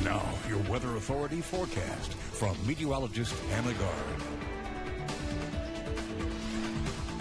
Now, your Weather Authority forecast from meteorologist Hannah Gard.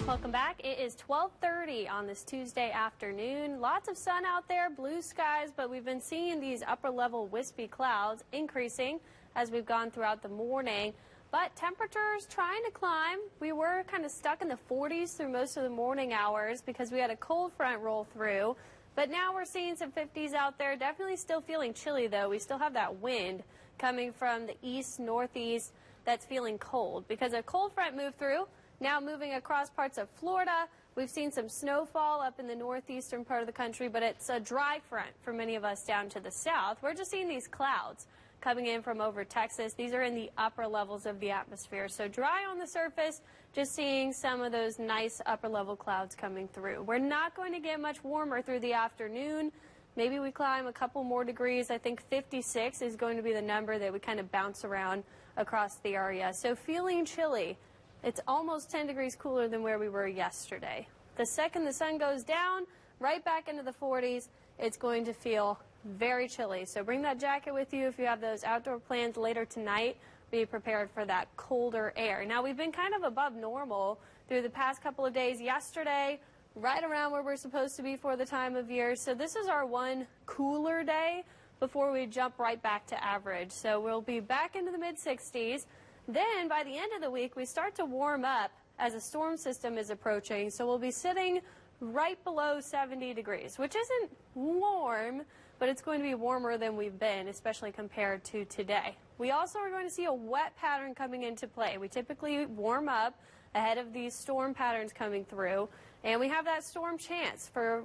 Welcome back. It is 12:30 on this Tuesday afternoon. Lots of sun out there, blue skies, but we've been seeing these upper level wispy clouds increasing as we've gone throughout the morning. But temperatures trying to climb. We were kind of stuck in the 40s through most of the morning hours because we had a cold front roll through. But now we're seeing some 50s out there. Definitely still feeling chilly, though. We still have that wind coming from the east, northeast that's feeling cold because a cold front moved through. Now moving across parts of Florida. We've seen some snowfall up in the northeastern part of the country, but it's a dry front for many of us down to the south. We're just seeing these clouds coming in from over Texas. These are in the upper levels of the atmosphere. So dry on the surface, just seeing some of those nice upper level clouds coming through. We're not going to get much warmer through the afternoon. Maybe we climb a couple more degrees. I think 56 is going to be the number that we kind of bounce around across the area. So feeling chilly. It's almost 10 degrees cooler than where we were yesterday. The second the sun goes down, right back into the 40s, it's going to feel very chilly. So bring that jacket with you if you have those outdoor plans later tonight. Be prepared for that colder air. Now, we've been kind of above normal through the past couple of days. Yesterday, right around where we're supposed to be for the time of year. So this is our one cooler day before we jump right back to average. So we'll be back into the mid-60s. Then by the end of the week, we start to warm up as a storm system is approaching. So we'll be sitting right below 70 degrees, which isn't warm, but it's going to be warmer than we've been, especially compared to today. We also are going to see a wet pattern coming into play. We typically warm up ahead of these storm patterns coming through, and we have that storm chance for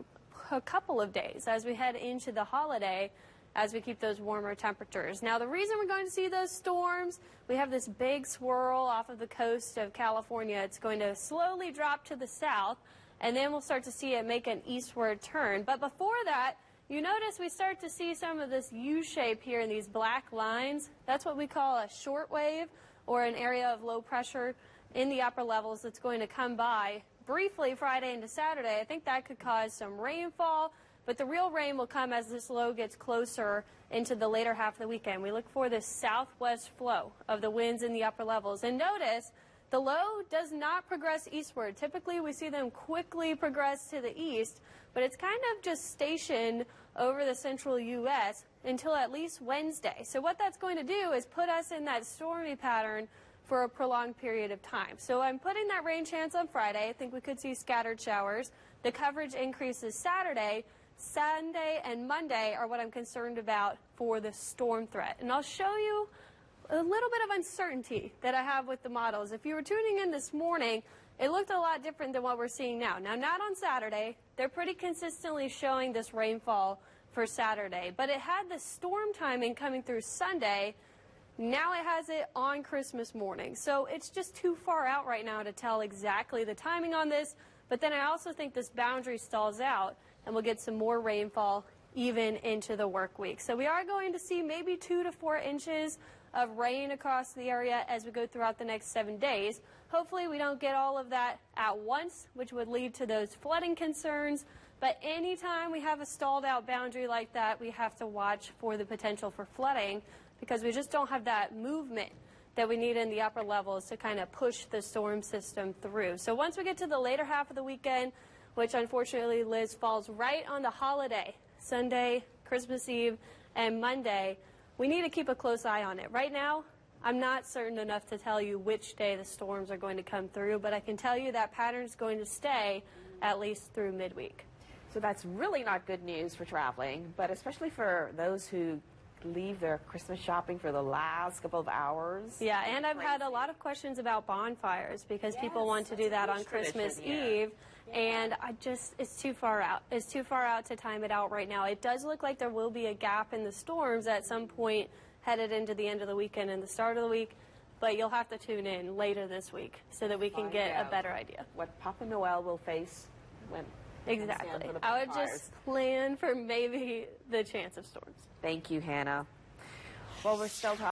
a couple of days as we head into the holiday, as we keep those warmer temperatures. Now, the reason we're going to see those storms, we have this big swirl off of the coast of California. It's going to slowly drop to the south, and then we'll start to see it make an eastward turn. But before that, you notice we start to see some of this U shape here in these black lines. That's what we call a short wave, or an area of low pressure in the upper levels that's going to come by briefly Friday into Saturday. I think that could cause some rainfall. But the real rain will come as this low gets closer into the later half of the weekend. We look for this southwest flow of the winds in the upper levels. And notice the low does not progress eastward. Typically, we see them quickly progress to the east, but it's kind of just stationed over the central U.S. until at least Wednesday. So what that's going to do is put us in that stormy pattern for a prolonged period of time. So I'm putting that rain chance on Friday. I think we could see scattered showers. The coverage increases Saturday. Sunday and Monday are what I'm concerned about for the storm threat. And I'll show you a little bit of uncertainty that I have with the models. If you were tuning in this morning, it looked a lot different than what we're seeing now. Now, not on Saturday. They're pretty consistently showing this rainfall for Saturday. But it had the storm timing coming through Sunday. Now it has it on Christmas morning. So it's just too far out right now to tell exactly the timing on this. But then I also think this boundary stalls out, and we'll get some more rainfall even into the work week. So we are going to see maybe 2 to 4 inches of rain across the area as we go throughout the next 7 days. Hopefully we don't get all of that at once, which would lead to those flooding concerns. But anytime we have a stalled out boundary like that, we have to watch for the potential for flooding because we just don't have that movement that we need in the upper levels to kind of push the storm system through. So once we get to the later half of the weekend, which unfortunately, Liz, falls right on the holiday, Sunday, Christmas Eve, and Monday, we need to keep a close eye on it. Right now, I'm not certain enough to tell you which day the storms are going to come through, but I can tell you that pattern is going to stay at least through midweek. So that's really not good news for traveling, but especially for those who leave their Christmas shopping for the last couple of hours. Yeah, and I've had a lot of questions about bonfires because people want to do that on Christmas Eve. And it's too far out. It's too far out to time it out right now. It does look like there will be a gap in the storms at some point headed into the end of the weekend and the start of the week, but you'll have to tune in later this week so that we can get a better idea. What Papa Noel will face when... Exactly. I would just plan for maybe the chance of storms. Thank you, Hannah. Well, we're still talking.